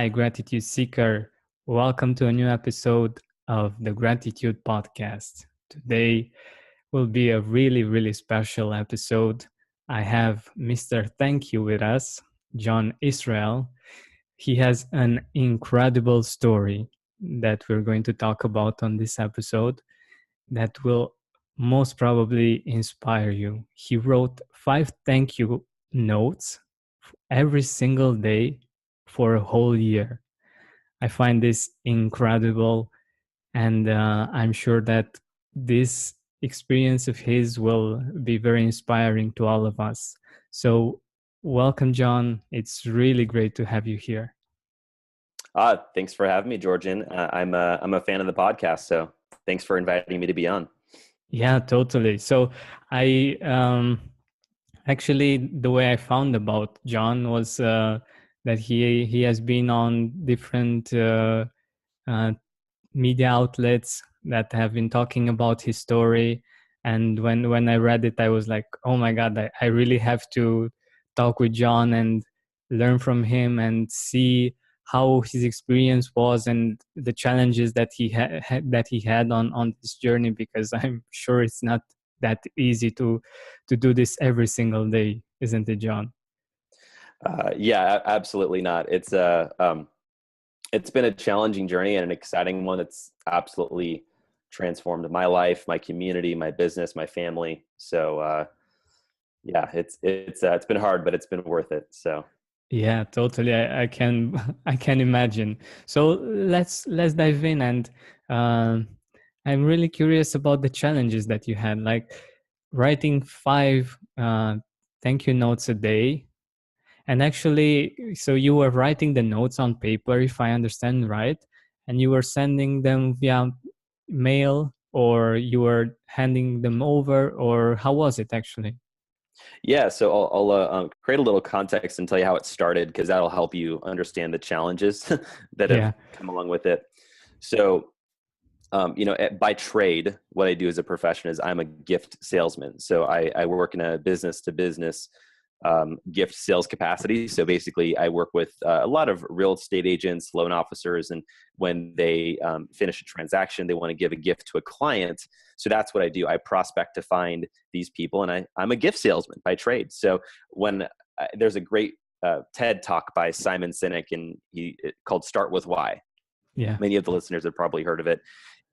Hi, Gratitude Seeker. Welcome to a new episode of the Gratitude Podcast. Today will be a really special episode. I have Mr. Thank You with us, John Israel. He has an incredible story that we're going to talk about on this episode that will most probably inspire you. He wrote 5 thank you notes every single day for a whole year. I find this incredible, and I'm sure that this experience of his will be very inspiring to all of us. So, welcome, John. It's really great to have you here. Thanks for having me, Georgian. I'm a fan of the podcast, so thanks for inviting me to be on. Yeah, totally. So, I actually the way I found about John was that he has been on different uh, media outlets that have been talking about his story, and when I read it, I was like, oh my god, I really have to talk with John and learn from him and see how his experience was and the challenges that he had on this journey, because I'm sure it's not that easy to do this every single day, isn't it, John? Yeah, absolutely not. It's been a challenging journey and an exciting one that's absolutely transformed my life, my community, my business, my family. So yeah, it's been hard, but it's been worth it. So Yeah, totally. I can I can imagine. So let's dive in, and um, I'm really curious about the challenges that you had, like writing 5 thank you notes a day. And actually, so you were writing the notes on paper, if I understand right, and you were sending them via mail, or you were handing them over, or how was it actually? yeah, so I'll create a little context and tell you how it started because that'll help you understand the challenges that have Yeah. come along with it. So by trade, what I do as a profession is I'm a gift salesman. So I work in a business to business gift sales capacity. So basically, I work with a lot of real estate agents, loan officers, and when they finish a transaction, they want to give a gift to a client. So that's what I do. I prospect to find these people, and I'm a gift salesman by trade. So when there's a great TED talk by Simon Sinek, and called "Start with Why." Yeah. Many of the listeners have probably heard of it.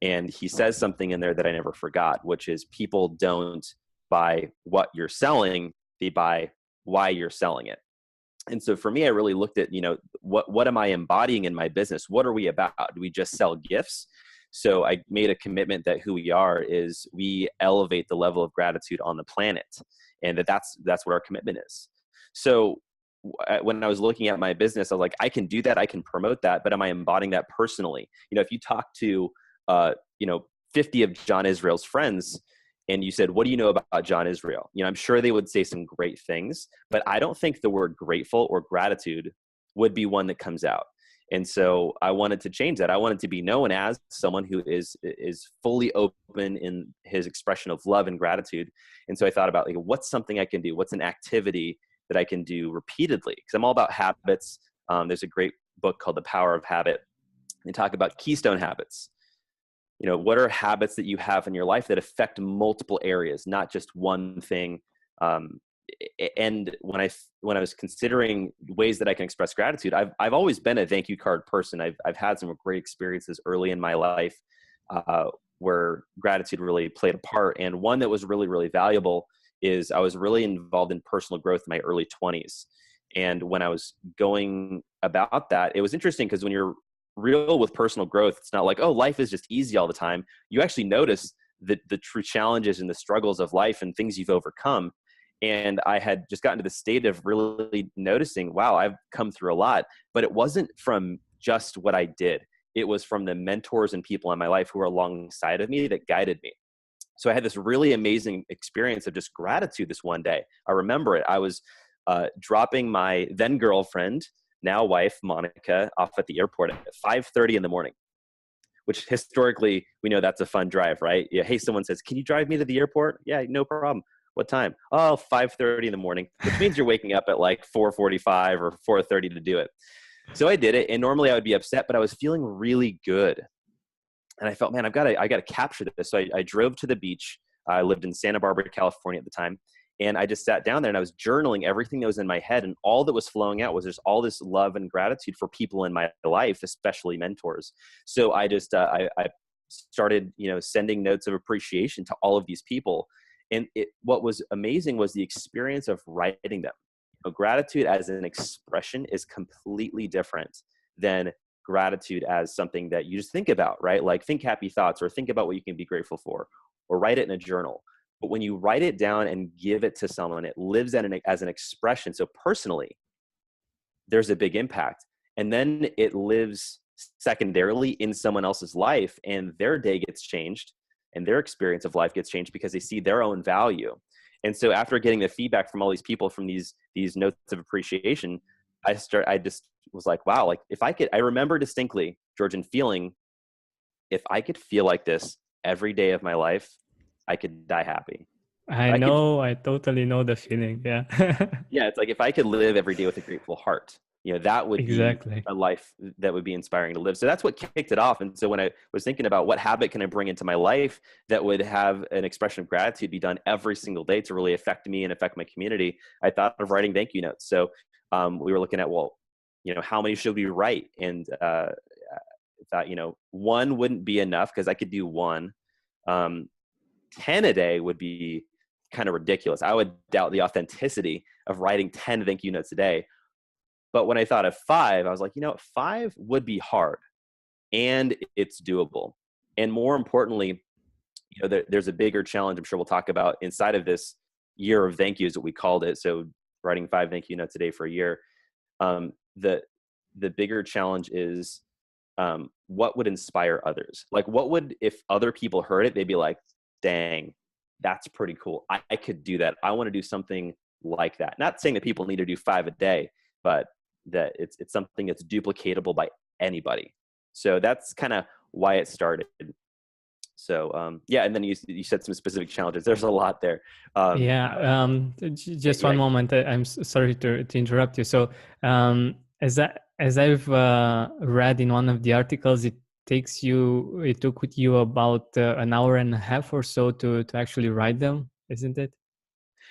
And he says something in there that I never forgot, which is people don't buy what you're selling, they buy why you're selling it. And so for me, I really looked at, what am I embodying in my business? What are we about? Do we just sell gifts? So I made a commitment that who we are is we elevate the level of gratitude on the planet, and that's what our commitment is. So when I was looking at my business, I was like, I can do that, I can promote that, but am I embodying that personally? If you talk to, 50 of John Israel's friends, and you said, what do you know about John Israel? I'm sure they would say some great things, but I don't think the word grateful or gratitude would be one that comes out. And so I wanted to change that. I wanted to be known as someone who is fully open in his expression of love and gratitude. And so I thought about, like, what's something I can do? What's an activity that I can do repeatedly? Because I'm all about habits. There's a great book called The Power of Habit. They talk about keystone habits. What are habits that you have in your life that affect multiple areas, not just one thing? And when I was considering ways that I can express gratitude, I've always been a thank you card person. I've had some great experiences early in my life where gratitude really played a part. And one that was really valuable is I was really involved in personal growth in my early 20s. And when I was going about that, it was interesting because when you're real with personal growth, it's not like, oh, life is just easy all the time. You actually notice the true challenges and the struggles of life and things you've overcome. And I had just gotten to the state of really noticing, wow, I've come through a lot, but it wasn't from just what I did. It was from the mentors and people in my life who were alongside of me that guided me. So I had this really amazing experience of just gratitude this one day. I remember it. I was dropping my then girlfriend, now wife, Monica, off at the airport at 5:30 in the morning, which historically we know that's a fun drive, right? Yeah. Hey, someone says, can you drive me to the airport? Yeah, no problem. What time? Oh, 5:30 in the morning, which means you're waking up at like 4:45 or 4:30 to do it. So I did it, and normally I would be upset, but I was feeling really good. And I felt, man, I got to capture this. So I drove to the beach. I lived in Santa Barbara, California at the time. And I just sat down there and I was journaling everything that was in my head. And all that was flowing out was just all this love and gratitude for people in my life, especially mentors. So I just, I started, sending notes of appreciation to all of these people. And what was amazing was the experience of writing them. Gratitude as an expression is completely different than gratitude as something that you just think about, right? Like think happy thoughts or think about what you can be grateful for or write it in a journal. But when you write it down and give it to someone, it lives as an expression. So personally, there's a big impact. And then it lives secondarily in someone else's life, and their day gets changed and their experience of life gets changed because they see their own value. And so after getting the feedback from all these people from these notes of appreciation, I just was like, wow, like I remember distinctly, Georgian, feeling, if I could feel like this every day of my life, I could die happy. I totally know the feeling. Yeah. Yeah, it's like if I could live every day with a grateful heart, that would be Exactly. a life that would be inspiring to live. So that's what kicked it off. And so when I was thinking about what habit can I bring into my life that would have an expression of gratitude be done every single day to really affect me and affect my community, I thought of writing thank you notes. So we were looking at, well, how many should we write? And thought, one wouldn't be enough because I could do one. 10 a day would be kind of ridiculous. I would doubt the authenticity of writing 10 thank you notes a day. But when I thought of 5, I was like, 5 would be hard and it's doable. And more importantly, there's a bigger challenge I'm sure we'll talk about inside of this year of thank yous that we called it. So writing 5 thank you notes a day for a year. The bigger challenge is what would inspire others? Like if other people heard it, they'd be like, dang, that's pretty cool. I could do that. I want to do something like that. Not saying that people need to do 5 a day, but that it's something that's duplicatable by anybody. So that's kind of why it started. So yeah, and then you said some specific challenges. There's a lot there. Just one moment. I'm sorry to interrupt you. So as I've read in one of the articles, it took with you about an hour and a half or so to actually write them, isn't it?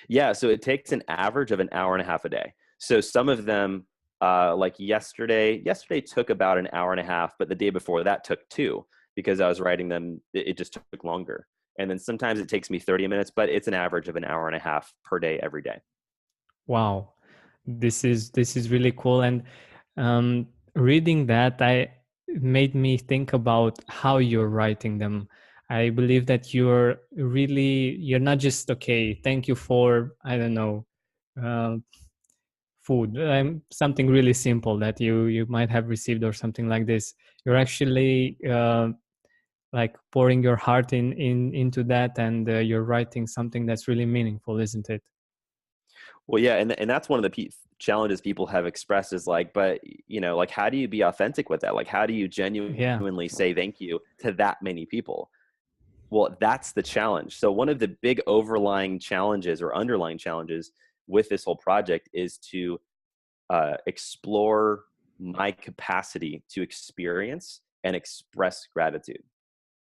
Yeah, so it takes an average of an hour and a half a day. So some of them, like yesterday took about an hour and a half, but the day before that took 2 because I was writing them. It just took longer. And then sometimes it takes me 30 minutes, but it's an average of an hour and a half per day, every day. Wow, this is really cool. And reading that, it made me think about how you're writing them. I believe that you're not just, okay, thank you for, I don't know, food, something really simple that you might have received or something like this. You're actually like pouring your heart into that, and you're writing something that's really meaningful, isn't it? Well, yeah, and that's one of the challenges people have expressed is like, but like, how do you be authentic with that? Like, how do you genuinely say thank you to that many people? Well, that's the challenge. So one of the big overlying challenges or underlying challenges with this whole project is to explore my capacity to experience and express gratitude.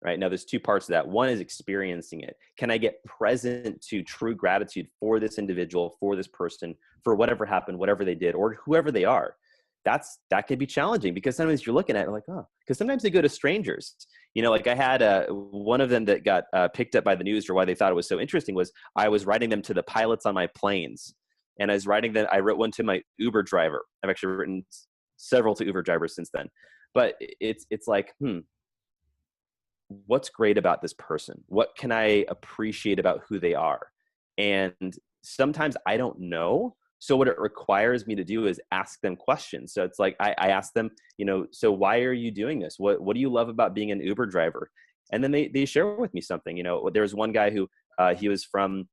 Right now, there's 2 parts to that. One is experiencing it. Can I get present to true gratitude for this individual, for this person, for whatever happened, whatever they did, or whoever they are? That could be challenging because sometimes you're looking at it like, oh, because sometimes they go to strangers. Like I had one of them that got picked up by the news, or why they thought it was so interesting was I was writing them to the pilots on my planes, and I wrote one to my Uber driver. I've actually written several to Uber drivers since then. But it's like, what's great about this person? What can I appreciate about who they are? And sometimes I don't know. So what it requires me to do is ask them questions. So it's like, I ask them, so why are you doing this? What do you love about being an Uber driver? And then they share with me something. There was one guy who, he was from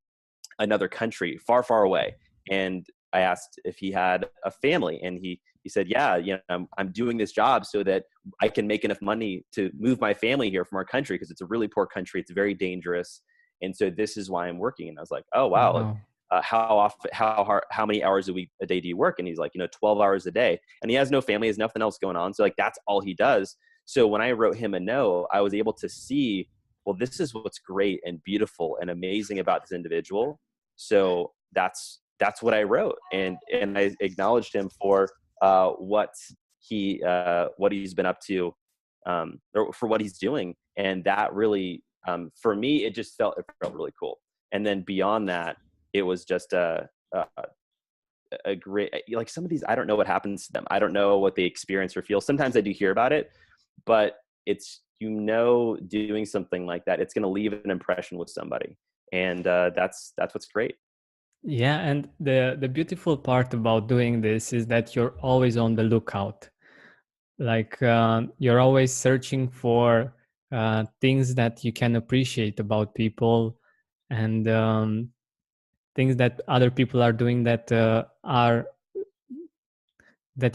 another country, far, far away. And I asked if he had a family, and he said, yeah, I'm doing this job so that I can make enough money to move my family here from our country, because it's a really poor country. It's very dangerous. And so this is why I'm working. And I was like, oh, wow. how many hours a day do you work? And he's like, 12 hours a day. And he has no family, has nothing else going on. So like, that's all he does. So when I wrote him a note, I was able to see, well, this is what's great and beautiful and amazing about this individual. So that's what I wrote. And I acknowledged him for what he's been up to, or for what he's doing. And that really, for me, it felt really cool. And then beyond that, it was just a great, like some of these, I don't know what happens to them. I don't know what they experience or feel. Sometimes I do hear about it, but it's, doing something like that, it's going to leave an impression with somebody. And that's what's great. Yeah, and the beautiful part about doing this is that you're always on the lookout. Like you're always searching for things that you can appreciate about people, and things that other people are doing that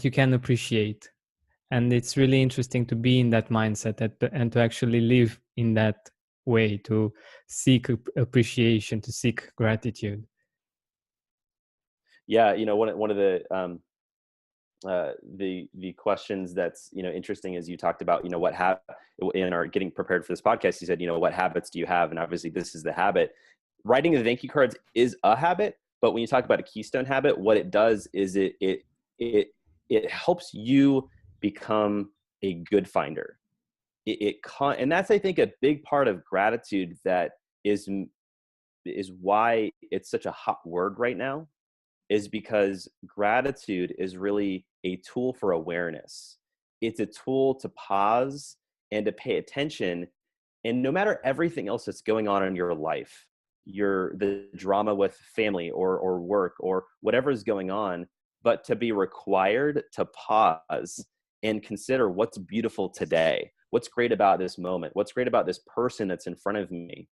you can appreciate. And it's really interesting to be in that mindset and to actually live in that way, to seek appreciation, to seek gratitude. Yeah, one of the questions that's interesting is you talked about what in our getting prepared for this podcast, you said what habits do you have, and obviously this is the habit. Writing the thank you cards is a habit, but when you talk about a keystone habit, what it does is it helps you become a good finder. And that's, I think, a big part of gratitude that is why it's such a hot word right now, is because gratitude is really a tool for awareness. It's a tool to pause and to pay attention. And no matter everything else that's going on in your life, the drama with family or work or whatever is going on, but to be required to pause and consider what's beautiful today, what's great about this moment, what's great about this person that's in front of me.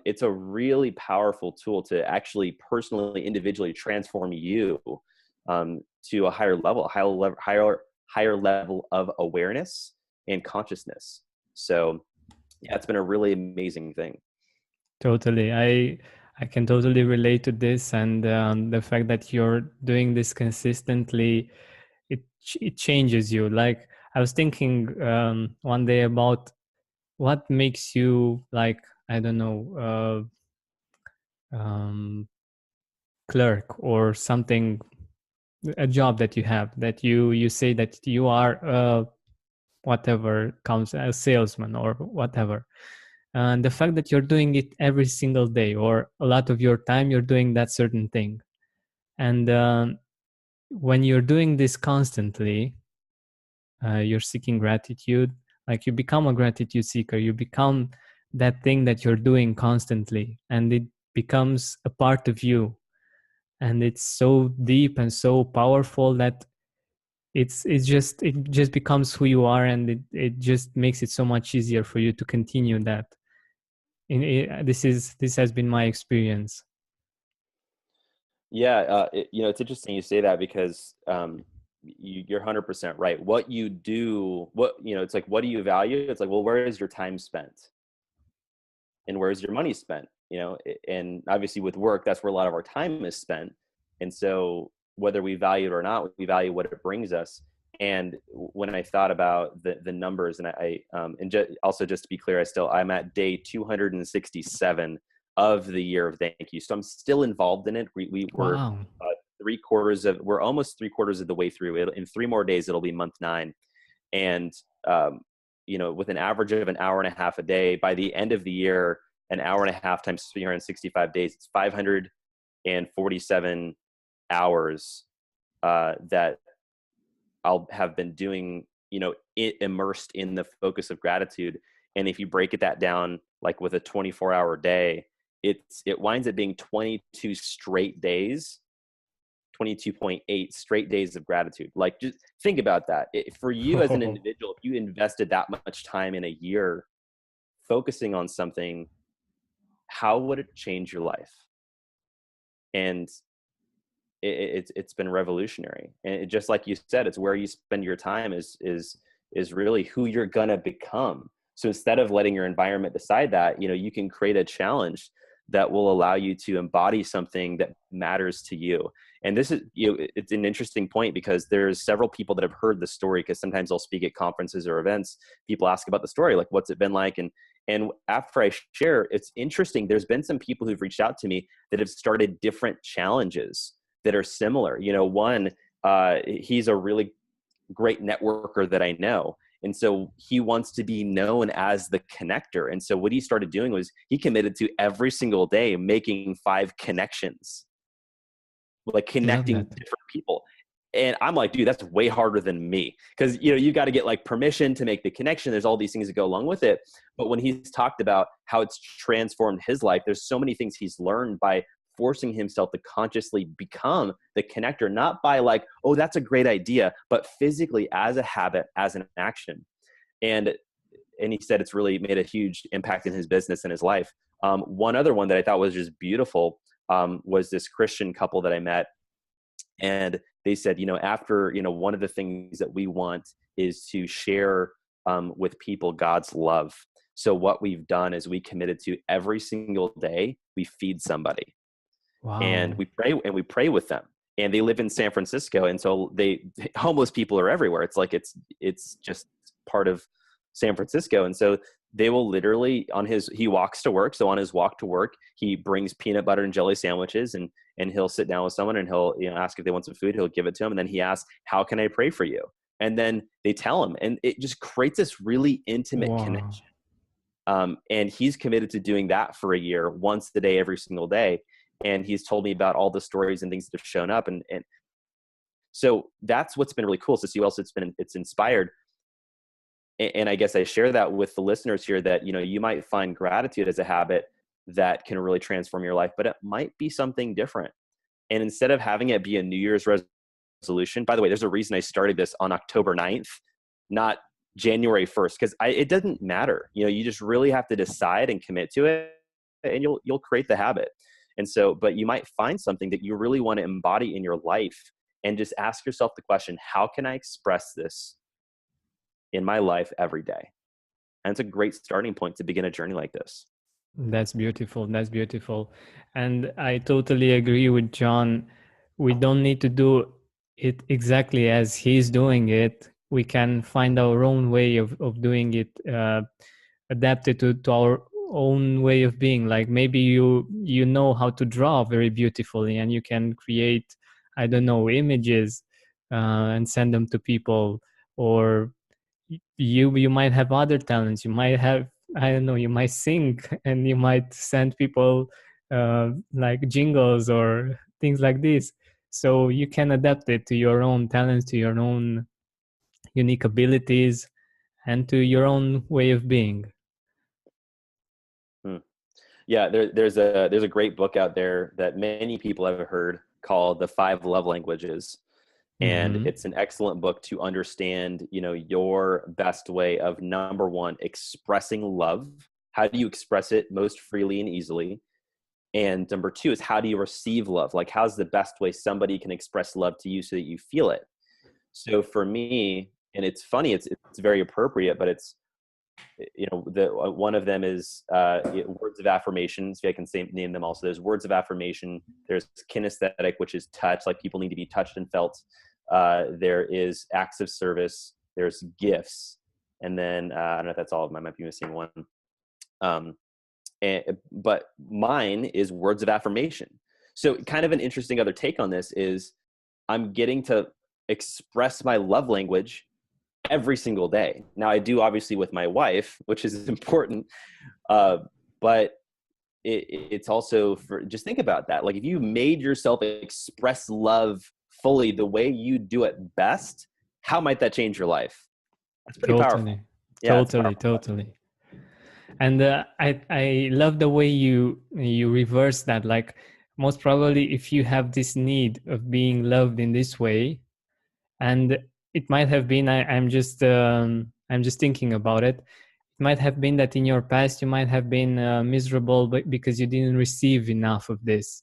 It's a really powerful tool to actually personally, individually transform you to a higher level, higher level of awareness and consciousness. So yeah, it's been a really amazing thing. Totally. I can totally relate to this, and the fact that you're doing this consistently, it changes you. Like I was thinking one day about what makes you, like, I don't know, clerk or something, a job that you have, that you say that you are whatever comes, a salesman or whatever. And the fact that you're doing it every single day, or a lot of your time you're doing that certain thing. And when you're doing this constantly, you're seeking gratitude. Like you become a gratitude seeker, you become that thing that you're doing constantly, and it becomes a part of you. And it's so deep and so powerful that it just becomes who you are, and it just makes it so much easier for you to continue that. This has been my experience. Yeah, it's interesting you say that, because you're 100% right. What you do, it's like, what do you value? It's like, well, where is your time spent, and where's your money spent? And obviously with work, that's where a lot of our time is spent. And so whether we value it or not, we value what it brings us. And when I thought about the numbers, and also just to be clear, I'm at day 267 of the year of thank you. So I'm still involved in it. We were Wow. we're almost 3/4 of the way through it. In 3 more days, it'll be month 9. And, with an average of an hour and a half a day, by the end of the year, an hour and a half times 365 days, it's 547 hours that I'll have been doing, immersed in the focus of gratitude. And if you break that down, like with a 24-hour day, it winds up being 22 straight days, 22.8 straight days of gratitude. Like, just think about that. For you as an individual, if you invested that much time in a year focusing on something, how would it change your life? And it's been revolutionary. And just like you said, it's where you spend your time is really who you're gonna become. So instead of letting your environment decide that, you can create a challenge that will allow you to embody something that matters to you. And this is, it's an interesting point because there's several people that have heard the story, because sometimes I'll speak at conferences or events. People ask about the story, like, what's it been like? And after I share, it's interesting. There's been some people who've reached out to me that have started different challenges that are similar. One, he's a really great networker that I know. And so he wants to be known as the connector. And so what he started doing was he committed to every single day making 5 connections, like connecting different people. And I'm like, dude, that's way harder than me. Because, you got to get like permission to make the connection. There's all these things that go along with it. But when he's talked about how it's transformed his life, there's so many things he's learned by forcing himself to consciously become the connector, not by like, oh, that's a great idea, but physically as a habit, as an action. And he said it's really made a huge impact in his business and his life. One other one that I thought was just beautiful was this Christian couple that I met. And they said, after, one of the things that we want is to share with people God's love. So what we've done is we committed to every single day, we feed somebody. Wow. And we pray with them. And they live in San Francisco. And so homeless people are everywhere. It's like, it's just part of San Francisco. And so they will literally he walks to work. So on his walk to work, he brings peanut butter and jelly sandwiches and he'll sit down with someone and he'll ask if they want some food. He'll give it to them. And then he asks, how can I pray for you? And then they tell him, and it just creates this really intimate connection. And he's committed to doing that for a year, once a day, every single day. And he's told me about all the stories and things that have shown up. And so that's what's been really cool to see who else it's inspired. And I guess I share that with the listeners here that, you might find gratitude as a habit that can really transform your life, but it might be something different. And instead of having it be a New Year's resolution, by the way, there's a reason I started this on October 9th, not January 1st, because it doesn't matter. You just really have to decide and commit to it, and you'll create the habit. And so, but you might find something that you really want to embody in your life, and just ask yourself the question, how can I express this in my life every day? And it's a great starting point to begin a journey like this. That's beautiful. That's beautiful. And I totally agree with John. We don't need to do it exactly as he's doing it. We can find our own way of doing it, adapted to our own way of being. Like maybe you know how to draw very beautifully, and you can create, I don't know, images and send them to people. Or you might have other talents. You might have, I don't know, you might sing and you might send people like jingles or things like this. So you can adapt it to your own talents, to your own unique abilities, and to your own way of being. Yeah, there's a great book out there that many people have heard called The 5 Love Languages. And it's an excellent book to understand, your best way of, number one, expressing love. How do you express it most freely and easily? And number 2 is, how do you receive love? Like, how's the best way somebody can express love to you so that you feel it? So for me, and it's funny, it's very appropriate, but it's, one of them is words of affirmation. So I can name them also. There's words of affirmation. There's kinesthetic, which is touch, like people need to be touched and felt. There is acts of service. There's gifts. And then I don't know if that's all of them. I might be missing one. But mine is words of affirmation. So kind of an interesting other take on this is I'm getting to express my love language every single day. Now I do obviously with my wife, which is important. But it's also just think about that. Like if you made yourself express love fully the way you do it best, how might that change your life? That's pretty powerful. Yeah, totally. And I love the way you reverse that. Like most probably if you have this need of being loved in this way, and it might have been, I'm just thinking about it. It might have been that in your past you might have been miserable because you didn't receive enough of this.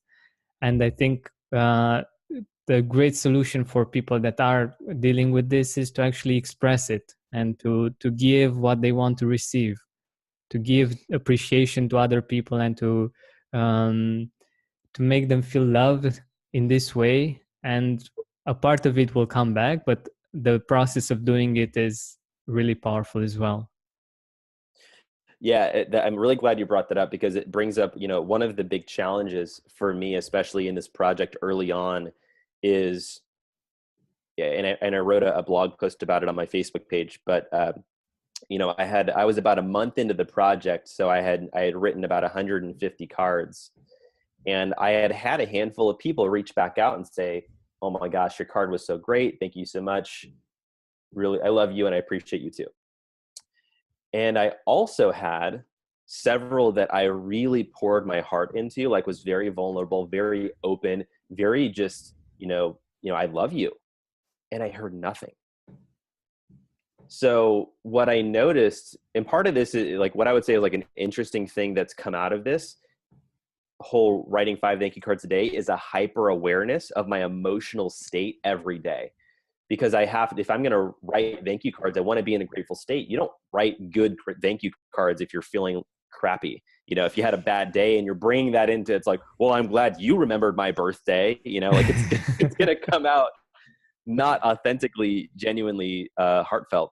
And I think the great solution for people that are dealing with this is to actually express it and to give what they want to receive, to give appreciation to other people, and to to make them feel loved in this way, and a part of it will come back, but the process of doing it is really powerful as well. Yeah, I'm really glad you brought that up, because it brings up, one of the big challenges for me, especially in this project early on, is, yeah, and I wrote a blog post about it on my Facebook page, but I was about a month into the project, so I had written about 150 cards, and I had a handful of people reach back out and say, "Oh my gosh, your card was so great! Thank you so much. Really, I love you, and I appreciate you too." And I also had several that I really poured my heart into, like was very vulnerable, very open, very just, I love you. And I heard nothing. So what I noticed, and part of this is like what I would say is like an interesting thing that's come out of this whole writing 5 thank you cards a day, is a hyper awareness of my emotional state every day. Because if I'm going to write thank you cards, I want to be in a grateful state. You don't write good thank you cards if you're feeling crappy. If you had a bad day and you're bringing that into, it's like, well, I'm glad you remembered my birthday. Like it's going to come out not authentically, genuinely heartfelt.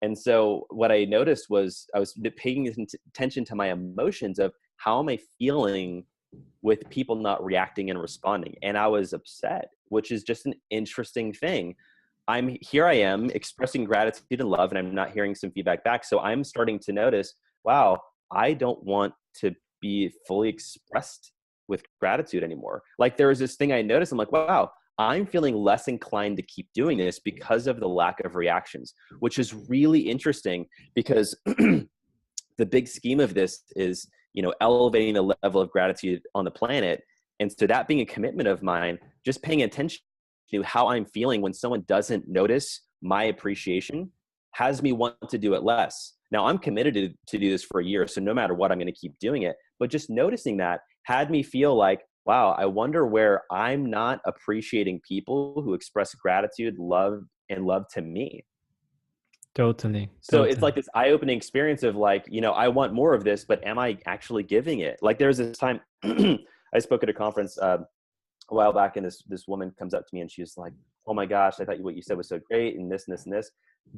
And so what I noticed was I was paying attention to my emotions of how am I feeling with people not reacting and responding. And I was upset, which is just an interesting thing. I am expressing gratitude and love, and I'm not hearing some feedback back. So I'm starting to notice, wow, I don't want to be fully expressed with gratitude anymore. Like there was this thing I noticed, I'm like, wow, I'm feeling less inclined to keep doing this because of the lack of reactions, which is really interesting, because the big scheme of this is, elevating the level of gratitude on the planet. And so that being a commitment of mine, just paying attention to how I'm feeling when someone doesn't notice my appreciation has me want to do it less. Now I'm committed to do this for a year. So no matter what, I'm going to keep doing it. But just noticing that had me feel like, wow, I wonder where I'm not appreciating people who express gratitude, love to me. Totally. So it's like this eye-opening experience of like, I want more of this, but am I actually giving it? Like there's this time I spoke at a conference a while back, and this woman comes up to me and she's like, "Oh my gosh, I thought what you said was so great, and this and this and this."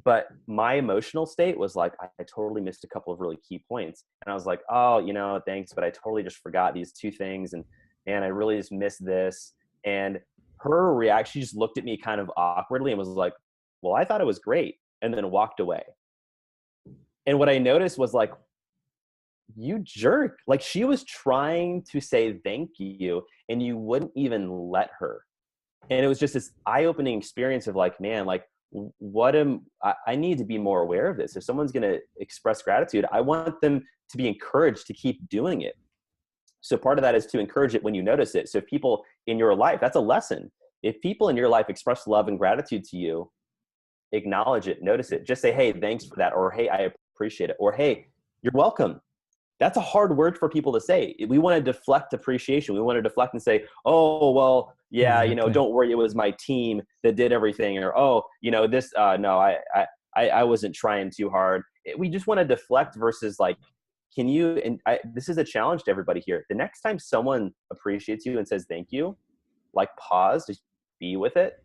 But my emotional state was like, I totally missed a couple of really key points. And I was like, "Oh, thanks, but I totally just forgot these 2 things. And I really just missed this." And her reaction, she just looked at me kind of awkwardly and was like, "Well, I thought it was great," and then walked away. And what I noticed was like, you jerk. Like she was trying to say thank you and you wouldn't even let her. And it was just this eye-opening experience of like, man, like I need to be more aware of this. If someone's going to express gratitude, I want them to be encouraged to keep doing it. So part of that is to encourage it when you notice it. So if people in your life, that's a lesson. If people in your life express love and gratitude to you, acknowledge it, notice it, just say, "Hey, thanks for that," or "Hey, I appreciate it," or "Hey, you're welcome." That's a hard word for people to say. We want to deflect appreciation. We want to deflect and say, "Oh, well, yeah, exactly. Don't worry, it was my team that did everything," or, "Oh, this, no, I wasn't trying too hard." We just want to deflect versus like, this is a challenge to everybody here. The next time someone appreciates you and says thank you, like pause, just be with it,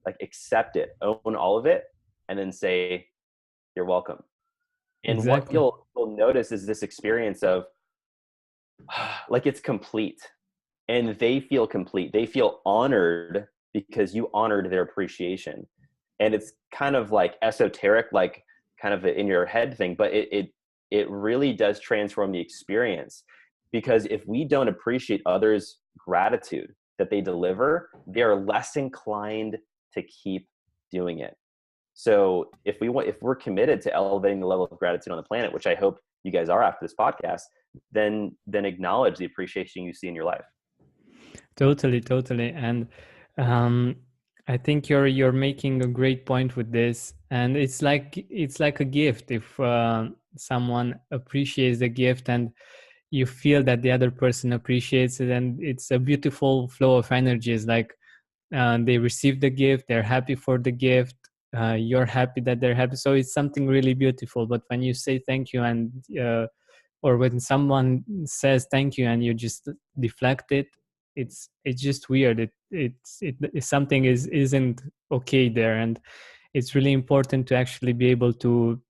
like accept it, own all of it, and then say, "You're welcome." And Exactly. what you'll notice is this experience of like it's complete, and they feel complete. They feel honored because you honored their appreciation. And it's kind of like esoteric, like kind of in your head thing, but it really does transform the experience, because if we don't appreciate others' gratitude that they deliver, they're less inclined to keep doing it. So if we're committed to elevating the level of gratitude on the planet, which I hope you guys are after this podcast, then acknowledge the appreciation you see in your life. Totally. And I think you're making a great point with this. And it's like a gift. If someone appreciates the gift and you feel that the other person appreciates it, and it's a beautiful flow of energy. It's like they receive the gift, they're happy for the gift, you're happy that they're happy, so it's something really beautiful. But when you say thank you and or when someone says thank you and you just deflect it, it's just weird. Something isn't okay there, and it's really important to actually be able to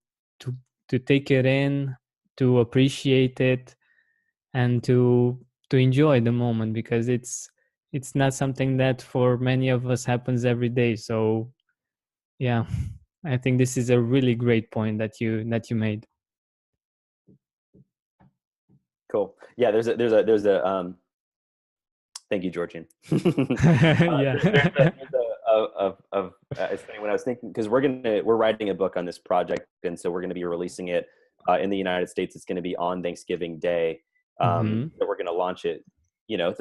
to take it in, to appreciate it, and to enjoy the moment, because it's not something that for many of us happens every day. So yeah, I think this is a really great point that you made. Cool. Yeah, there's a thank you, Georgian. Yeah. It's funny when I was thinking, because we're writing a book on this project, and so we're gonna be releasing it in the United States. It's gonna be on Thanksgiving Day. Hmm. So we're gonna launch it. You know,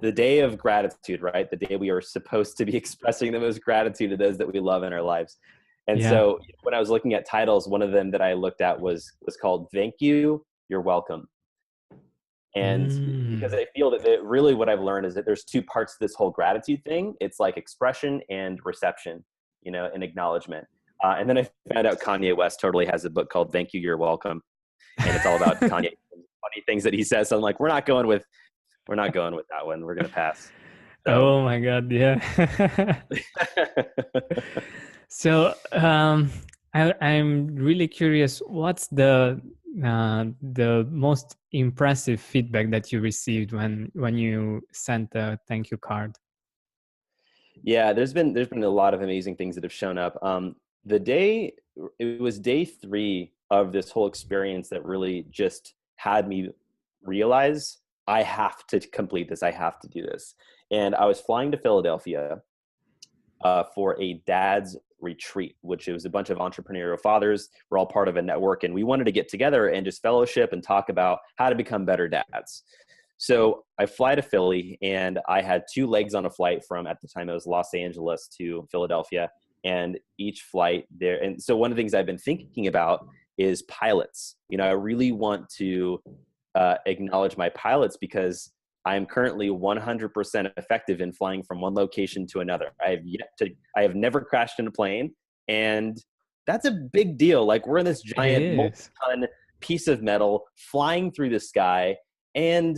the day of gratitude, right? The day we are supposed to be expressing the most gratitude to those that we love in our lives. And Yeah. so when I was looking at titles, one of them that I looked at was called "Thank You, You're Welcome." And because Mm. I feel that really what I've learned is that there's two parts to this whole gratitude thing. It's like expression and reception, you know, and acknowledgement. And then I found out Kanye West totally has a book called "Thank You, You're Welcome," and it's all about Kanye funny things that he says. So I'm like, we're not going with that one. We're gonna pass. So Oh my God, yeah. So I'm really curious, what's the most impressive feedback that you received when you sent a thank you card? yeah, there's been a lot of amazing things that have shown up. The day it was day 3 of this whole experience that really just had me realize I have to complete this. I have to do this. And I was flying to Philadelphia for a dad's retreat, which it was a bunch of entrepreneurial fathers. We're all part of a network, and we wanted to get together and just fellowship and talk about how to become better dads. So I fly to Philly, and I had 2 legs on a flight from, at the time it was Los Angeles to Philadelphia, and each flight there. And so one of the things I've been thinking about is pilots. You know, I really want to acknowledge my pilots, because I'm currently 100% effective in flying from one location to another. I have never crashed in a plane, and that's a big deal. Like, we're in this It giant is. multi-ton piece of metal flying through the sky, and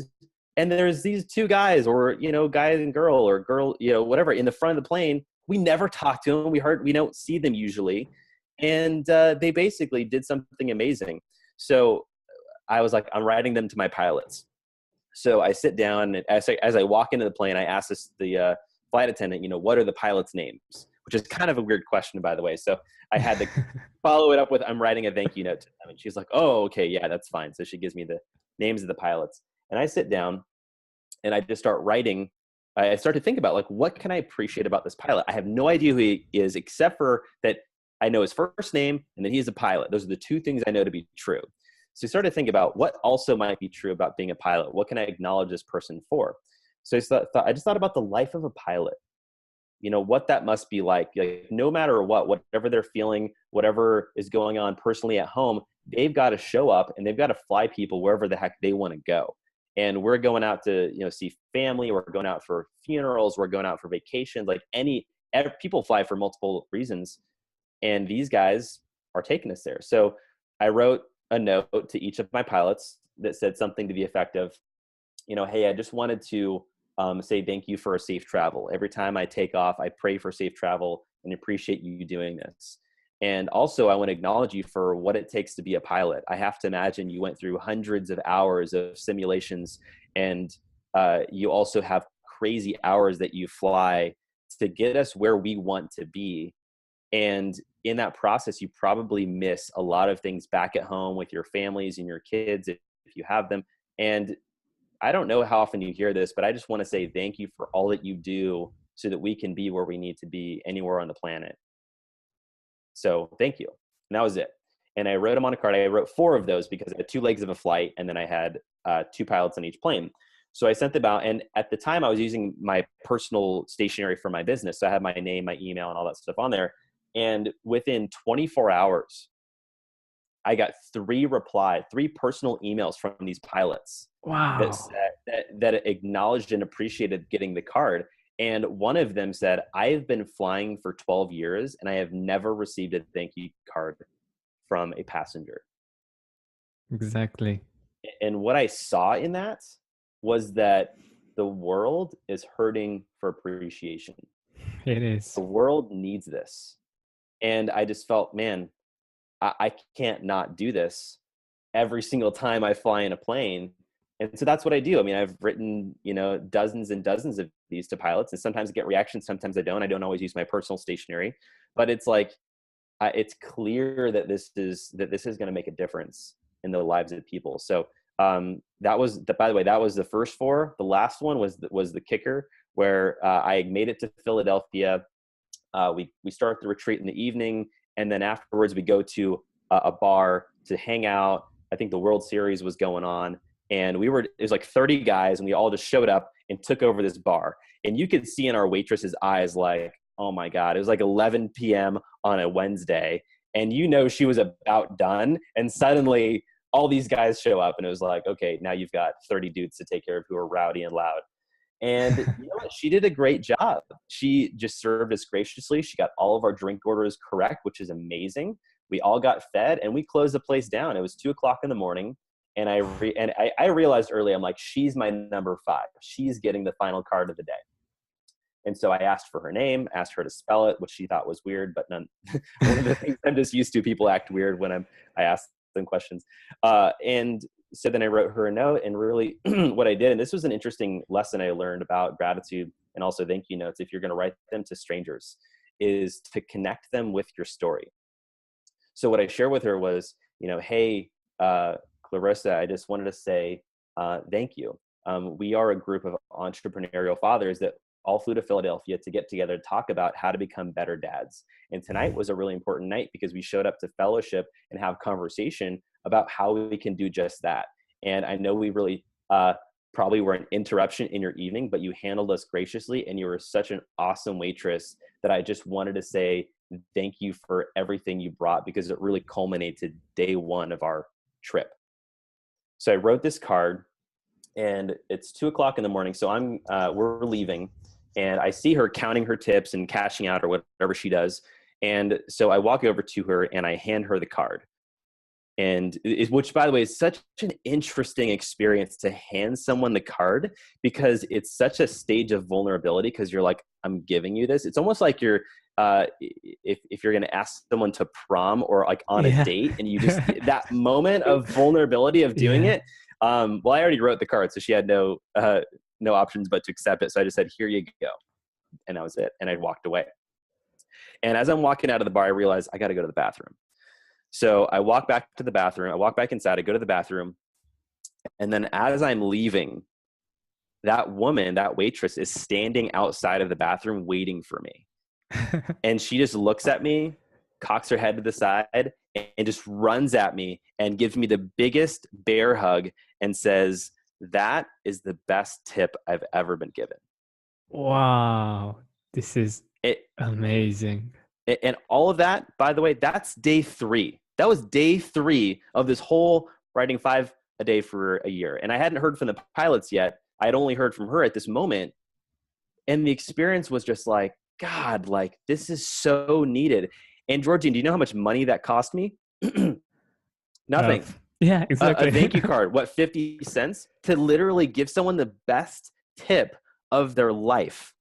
there's these 2 guys, or guy and girl, or girl, whatever, in the front of the plane. We never talk to them. We don't see them usually, and they basically did something amazing. So I was like, I'm writing them to my pilots. So I sit down, and as I walk into the plane, I ask the flight attendant, what are the pilots' names? Which is kind of a weird question, by the way. So I had to follow it up with, I'm writing a thank you note to them. And she's like, oh, okay, yeah, that's fine. So she gives me the names of the pilots. And I sit down, and I just start writing. I start to think about, like, what can I appreciate about this pilot? I have no idea who he is, except for that I know his first name and that he is a pilot. Those are the 2 things I know to be true. So I started to think about what also might be true about being a pilot. What can I acknowledge this person for? So I just thought about the life of a pilot. What that must be like no matter whatever they're feeling, whatever is going on personally at home, they've got to show up, and they've got to fly people wherever the heck they want to go. And we're going out to see family, we're going out for funerals, we're going out for vacations, like people fly for multiple reasons, and these guys are taking us there. So I wrote a note to each of my pilots that said something to the effect of, hey, I just wanted to say thank you for a safe travel. Every time I take off, I pray for safe travel and appreciate you doing this. And also, I want to acknowledge you for what it takes to be a pilot. I have to imagine you went through hundreds of hours of simulations, and you also have crazy hours that you fly to get us where we want to be. And in that process, you probably miss a lot of things back at home with your families and your kids, if you have them. And I don't know how often you hear this, but I just want to say thank you for all that you do so that we can be where we need to be anywhere on the planet. So thank you. And that was it. And I wrote them on a card. I wrote 4 of those because I had 2 legs of a flight, and then I had 2 pilots on each plane. So I sent them out. And at the time, I was using my personal stationery for my business. So I had my name, my email, and all that stuff on there. And within 24 hours, I got 3 personal emails from these pilots that Wow. said, that acknowledged and appreciated getting the card. And one of them said, I've been flying for 12 years and I have never received a thank you card from a passenger. Exactly. And what I saw in that was that the world is hurting for appreciation. It is. The world needs this. And I just felt, man, I can't not do this every single time I fly in a plane. And so that's what I do. I mean, I've written, dozens and dozens of these to pilots, and sometimes I get reactions, sometimes I don't. I don't always use my personal stationery, but it's like, it's clear that this is going to make a difference in the lives of people. So that was by the way, that was the first four. The last one was the kicker, where I made it to Philadelphia. We start the retreat in the evening, and then afterwards we go to a bar to hang out. I think the World Series was going on, and it was like 30 guys, and we all just showed up and took over this bar. And you could see in our waitress's eyes, like, oh my God, it was like 11 p.m. on a Wednesday, and she was about done. And suddenly all these guys show up, and it was like, okay, now you've got 30 dudes to take care of who are rowdy and loud. And you know what? She did a great job. She just served us graciously. She got all of our drink orders correct, which is amazing. We all got fed, and we closed the place down. It was 2:00 in the morning. And I realized early, I'm like, she's my number 5. She's getting the final card of the day. And so I asked for her name, asked her to spell it, which she thought was weird, but one of the things I'm just used to, people act weird when I ask them questions. And so then I wrote her a note, and really what I did, and this was an interesting lesson I learned about gratitude and also thank you notes, if you're going to write them to strangers, is to connect them with your story. So what I shared with her was, hey, Clarissa, I just wanted to say thank you. We are a group of entrepreneurial fathers that all flew to Philadelphia to get together to talk about how to become better dads. And tonight was a really important night because we showed up to fellowship and have conversation about how we can do just that. And I know we really probably were an interruption in your evening, but you handled us graciously, and you were such an awesome waitress that I just wanted to say thank you for everything you brought, because it really culminated day one of our trip. So I wrote this card, and it's 2:00 in the morning. So we're leaving, and I see her counting her tips and cashing out or whatever she does. And so I walk over to her and I hand her the card. And which, by the way, is such an interesting experience to hand someone the card, because it's such a stage of vulnerability, because you're like, I'm giving you this. It's almost like you're, if you're going to ask someone to prom or like on a date, and you just, that moment of vulnerability of doing it. Well, I already wrote the card, so she had no options but to accept it. So I just said, here you go. And that was it. And I walked away. And as I'm walking out of the bar, I realized I got to go to the bathroom. So I walk back to the bathroom. I walk back inside. I go to the bathroom. And then as I'm leaving, that woman, that waitress, is standing outside of the bathroom waiting for me. And she just looks at me, cocks her head to the side, and just runs at me and gives me the biggest bear hug and says, that is the best tip I've ever been given. Wow. This is amazing. And all of that, by the way, that's day 3. That was day 3 of this whole writing 5 a day for a year. And I hadn't heard from the pilots yet. I had only heard from her at this moment. And the experience was just like, God, like, this is so needed. And Georgine, do you know how much money that cost me? Nothing. Yeah, exactly. A thank you card. What, 50 cents? To literally give someone the best tip of their life.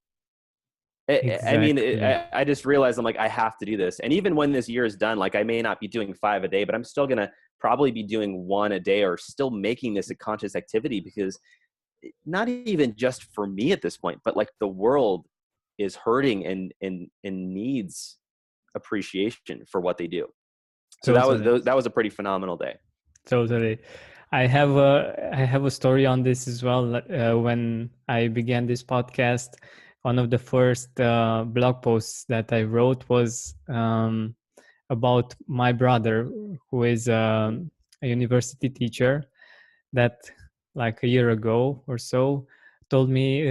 Exactly. I mean, I just realized, I'm like, I have to do this. And even when this year is done, like, I may not be doing 5 a day, but I'm still going to probably be doing 1 a day, or still making this a conscious activity, because not even just for me at this point, but like the world is hurting and needs appreciation for what they do. So that was a pretty phenomenal day. Totally. I have a story on this as well. When I began this podcast, one of the first blog posts that I wrote was about my brother, who is a university teacher, that like a year ago or so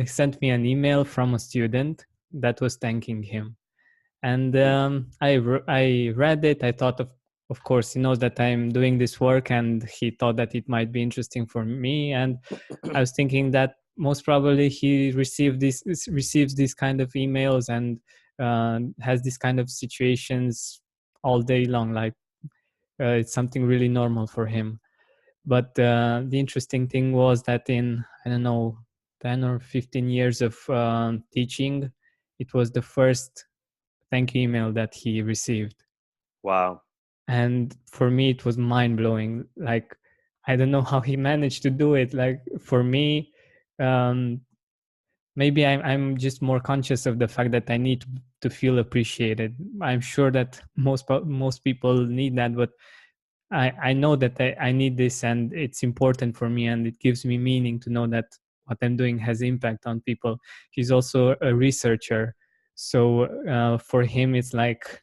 sent me an email from a student that was thanking him. And I read it. I thought, of course, he knows that I'm doing this work, and he thought that it might be interesting for me. And I was thinking that most probably he receives these kind of emails and has these kind of situations all day long. Like it's something really normal for him. But the interesting thing was that in, I don't know, 10 or 15 years of teaching, it was the first thank you email that he received. Wow. And for me, it was mind blowing. Like, I don't know how he managed to do it. Like, for me, um, maybe I'm just more conscious of the fact that I need to feel appreciated. I'm sure that most people need that, but I know that I need this, and it's important for me, and it gives me meaning to know that what I'm doing has impact on people. He's also a researcher, so for him, it's like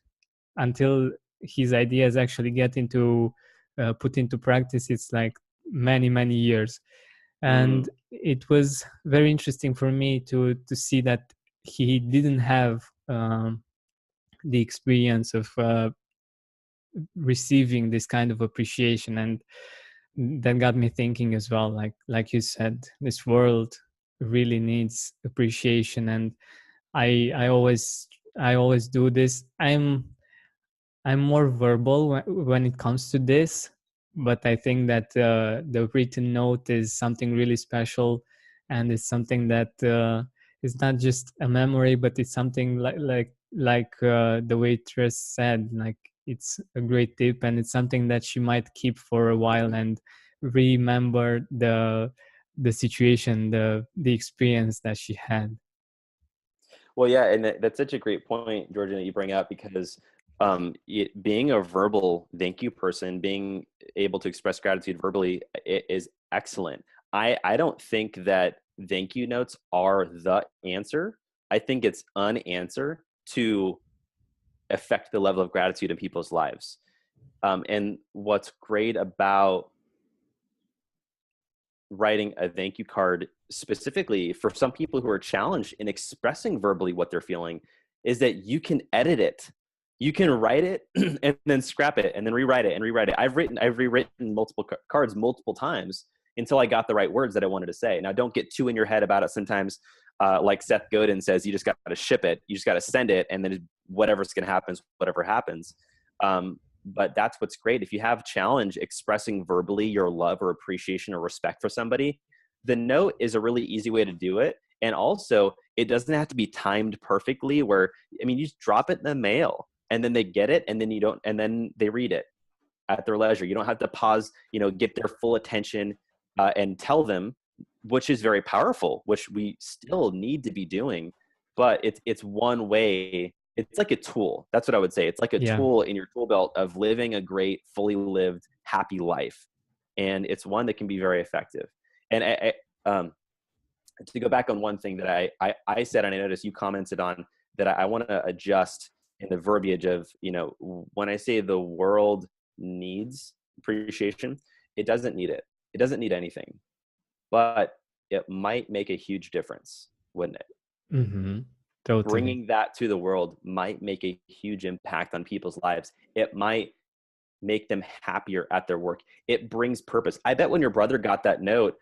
until his ideas actually get into put into practice, it's like many years. Mm, And it was very interesting for me to see that he didn't have the experience of receiving this kind of appreciation, and that got me thinking as well, like you said, this world really needs appreciation. And I always do this. I'm more verbal when it comes to this, but I think that the written note is something really special, and it's something that is not just a memory, but it's something like the waitress said, like it's a great tip, and it's something that she might keep for a while and remember the situation, the experience that she had. well, yeah, and that's such a great point, Georgian, that you bring up, because being a verbal thank you person, being able to express gratitude verbally is excellent. I don't think that thank you notes are the answer. I think it's an answer to affect the level of gratitude in people's lives. And what's great about writing a thank you card specifically for some people who are challenged in expressing verbally what they're feeling is that you can edit it. You can write it and then scrap it and then rewrite it and rewrite it. I've rewritten multiple cards multiple times until I got the right words that I wanted to say. Now, don't get too in your head about it. Sometimes, like Seth Godin says, you just got to ship it. You just got to send it, and then whatever's going to happen is whatever happens. But that's what's great. If you have challenge expressing verbally your love or appreciation or respect for somebody, the note is a really easy way to do it. And also, it doesn't have to be timed perfectly where, I mean, you just drop it in the mail and then they get it, and then and then they read it at their leisure. You don't have to pause, get their full attention and tell them, which is very powerful, which we still need to be doing. But it's one way. It's like a tool. That's what I would say. It's like a Yeah. tool in your tool belt of living a great, fully lived, happy life. And it's one that can be very effective. And to go back on one thing that I said, and I noticed you commented on, that I want to adjust in the verbiage of, when I say the world needs appreciation, it doesn't need it. It doesn't need anything, but it might make a huge difference, wouldn't it? Mm-hmm. Totally. Bringing that to the world might make a huge impact on people's lives. It might make them happier at their work. It brings purpose. I bet when your brother got that note,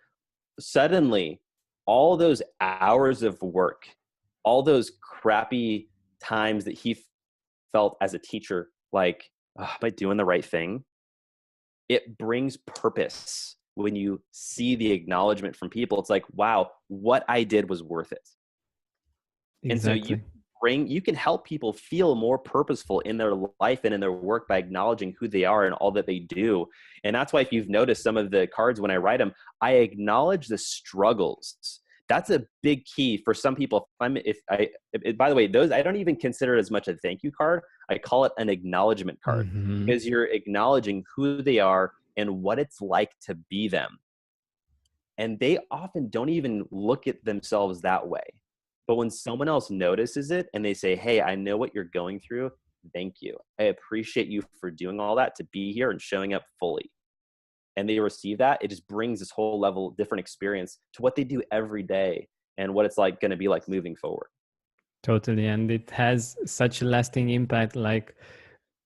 suddenly all those hours of work, all those crappy times that he felt as a teacher, like, oh, am I doing the right thing? It brings purpose when you see the acknowledgement from people. It's like, wow, what I did was worth it. And so Exactly. you can help people feel more purposeful in their life and in their work by acknowledging who they are and all that they do. And that's why, if you've noticed some of the cards when I write them, I acknowledge the struggles. That's a big key for some people. By the way, those, I don't even consider it as much a thank you card. I call it an acknowledgement card, Mm-hmm. because you're acknowledging who they are and what it's like to be them. And they often don't even look at themselves that way. But when someone else notices it and they say, hey, I know what you're going through, thank you. I appreciate you for doing all that to be here and showing up fully. And they receive that, it just brings this whole level different experience to what they do every day and what it's like going to be like moving forward. Totally. And it has such a lasting impact. Like,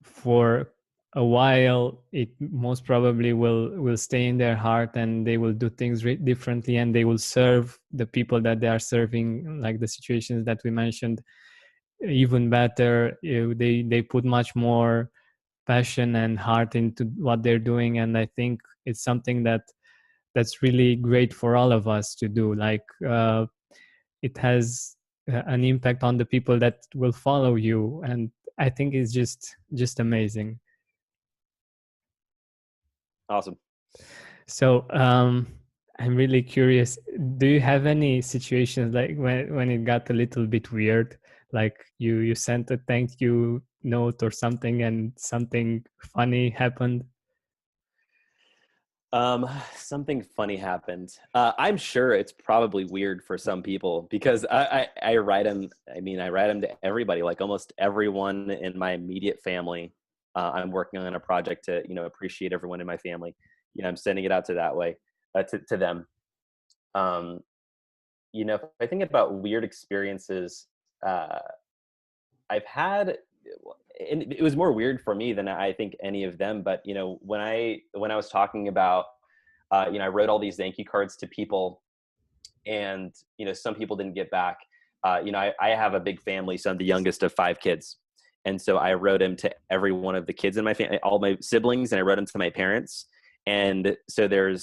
for a while, it most probably will stay in their heart, and they will do things differently, and they will serve the people that they are serving, like the situations that we mentioned, even better. They put much more passion and heart into what they're doing. And I think it's something that's really great for all of us to do. Like it has an impact on the people that will follow you, and I think it's just amazing. Awesome. So I'm really curious, do you have any situations like when it got a little bit weird, like you sent a thank you note or something and something funny happened? Something funny happened. I'm sure it's probably weird for some people because I write them. I mean, I write them to everybody, like almost everyone in my immediate family. I'm working on a project to, appreciate everyone in my family. I'm sending it out to that way, to them. Um, if I think about weird experiences, uh, I've had, and it was more weird for me than I think any of them. But when I was talking about, I wrote all these thank you cards to people, and some people didn't get back. I have a big family, so I'm the youngest of 5 kids, and so I wrote them to every one of the kids in my family, all my siblings, and I wrote them to my parents. And so there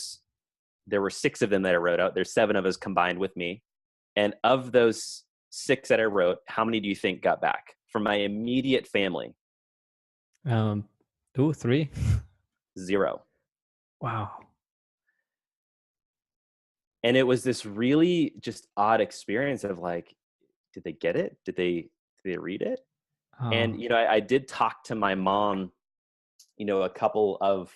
were 6 of them that I wrote out. There's 7 of us combined with me, and of those 6 that I wrote, how many do you think got back from my immediate family? 2, 3. 0. Wow. And it was this really just odd experience of like, did they get it? Did they read it? And I did talk to my mom, a couple of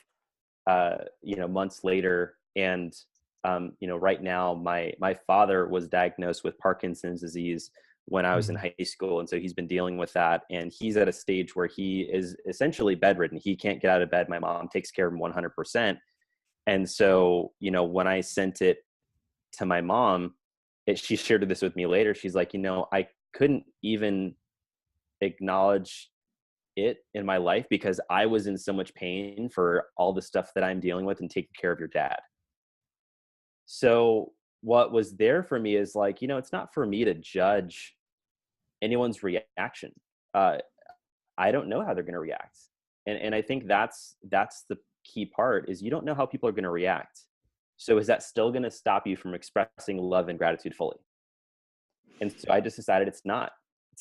months later, and right now my father was diagnosed with Parkinson's disease when I was in high school, and so he's been dealing with that, and he's at a stage where he is essentially bedridden. He can't get out of bed. My mom takes care of him 100%. And so when I sent it to my mom, she shared this with me later. She's like, I couldn't even acknowledge it in my life because I was in so much pain for all the stuff that I'm dealing with and taking care of your dad. So what was there for me is like, it's not for me to judge anyone's reaction. I don't know how they're going to react. And I think that's the key part, is you don't know how people are going to react. So is that still going to stop you from expressing love and gratitude fully? And so I just decided it's not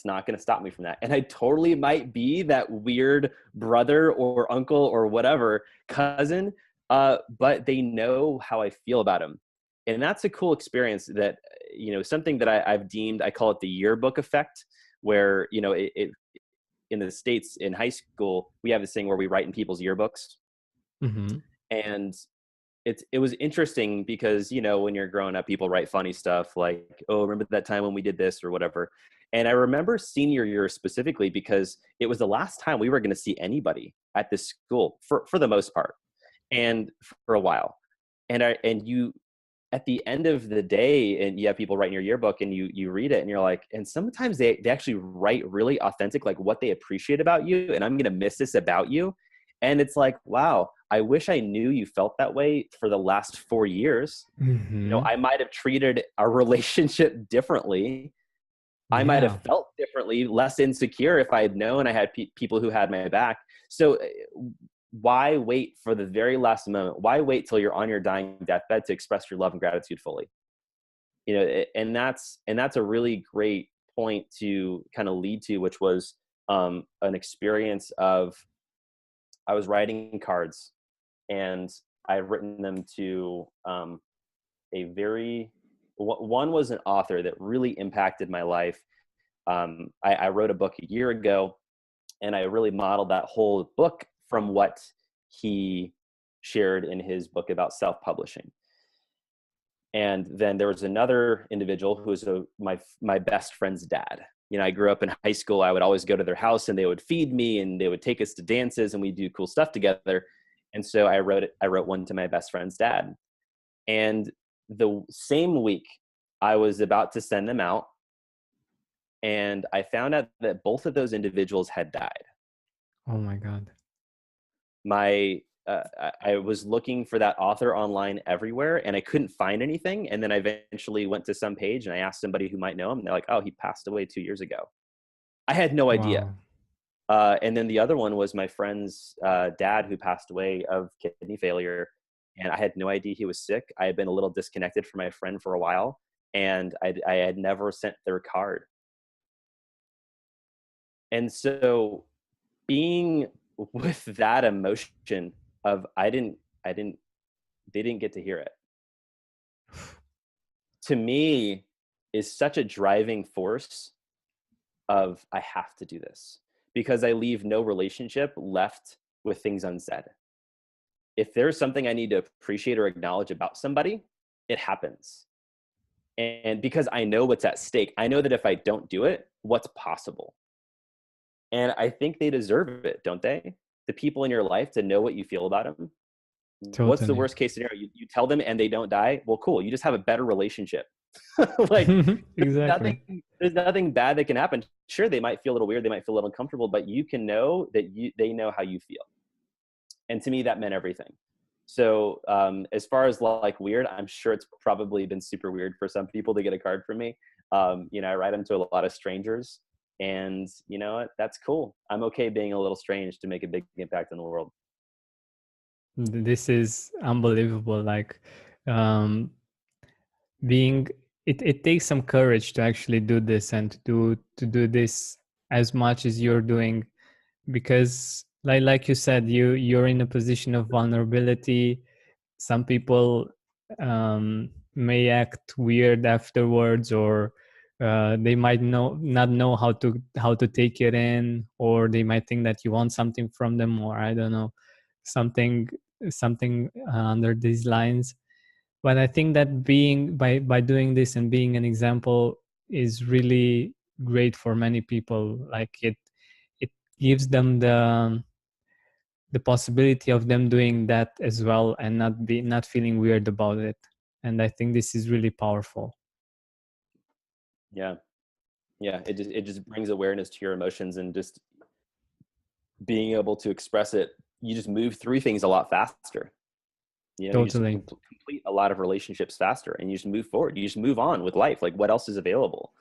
going to stop me from that. And I totally might be that weird brother or uncle or whatever cousin, but they know how I feel about them. And that's a cool experience that, something that I've deemed, I call it the yearbook effect, where, it in the States in high school, we have this thing where we write in people's yearbooks. Mm-hmm. And it was interesting because, when you're growing up, people write funny stuff like, oh, remember that time when we did this or whatever. And I remember senior year specifically because it was the last time we were going to see anybody at this school for the most part, and for a while. And you, at the end of the day, and you have people write in your yearbook and you read it and you're like, and sometimes they actually write really authentic, like what they appreciate about you. And I'm going to miss this about you. And it's like, wow, I wish I knew you felt that way for the last 4 years. Mm-hmm. I might have treated our relationship differently. I might have felt differently, less insecure if I had known I had people who had my back. So why wait for the very last moment? Why wait till you're on your dying deathbed to express your love and gratitude fully? And that's a really great point to kind of lead to, which was an experience of, I was writing cards, and I've written them to one was an author that really impacted my life. I wrote a book a year ago, and I really modeled that whole book from what he shared in his book about self-publishing. And then there was another individual who was my best friend's dad. I grew up in high school. I would always go to their house, and they would feed me, and they would take us to dances, and we'd do cool stuff together. And so I wrote one to my best friend's dad. And the same week I was about to send them out, and I found out that both of those individuals had died. Oh my God. I was looking for that author online everywhere, and I couldn't find anything. And then I eventually went to some page, and I asked somebody who might know him, and they're like, oh, he passed away 2 years ago. I had no idea. Wow. And then the other one was my friend's dad, who passed away of kidney failure. and I had no idea he was sick. I had been a little disconnected from my friend for a while, and I had never sent their card. And so being with that emotion of I didn't they didn't get to hear it, to me is such a driving force of I have to do this, because I leave no relationship left with things unsaid. If there's something I need to appreciate or acknowledge about somebody, it happens. And because I know what's at stake, I know that if I don't do it, what's possible. And I think they deserve it, don't they? The people in your life, to know what you feel about them. What's the Totally. worst case scenario? You tell them and they don't die. Well, cool. You just have a better relationship. Like Exactly. there's nothing bad that can happen. Sure, they might feel a little weird. They might feel a little uncomfortable, but you can know that they know how you feel. And to me, that meant everything. So as far as like weird, I'm sure it's probably been super weird for some people to get a card from me. I write them to a lot of strangers, and you know what? That's cool. I'm okay being a little strange to make a big impact in the world. This is unbelievable. Like, um, being it takes some courage to actually do this and to do this as much as you're doing, because like you said, you're in a position of vulnerability. Some people may act weird afterwards, or they might not know how to take it in, or they might think that you want something from them, or I don't know, something under these lines. But I think that being by doing this and being an example is really great for many people. Like it gives them the possibility of them doing that as well, and not feeling weird about it. And I think this is really powerful. Yeah, yeah. It just brings awareness to your emotions, and just being able to express it. You just move through things a lot faster. You just Totally. complete a lot of relationships faster, and you just move forward. You just move on with life. Like, what else is available?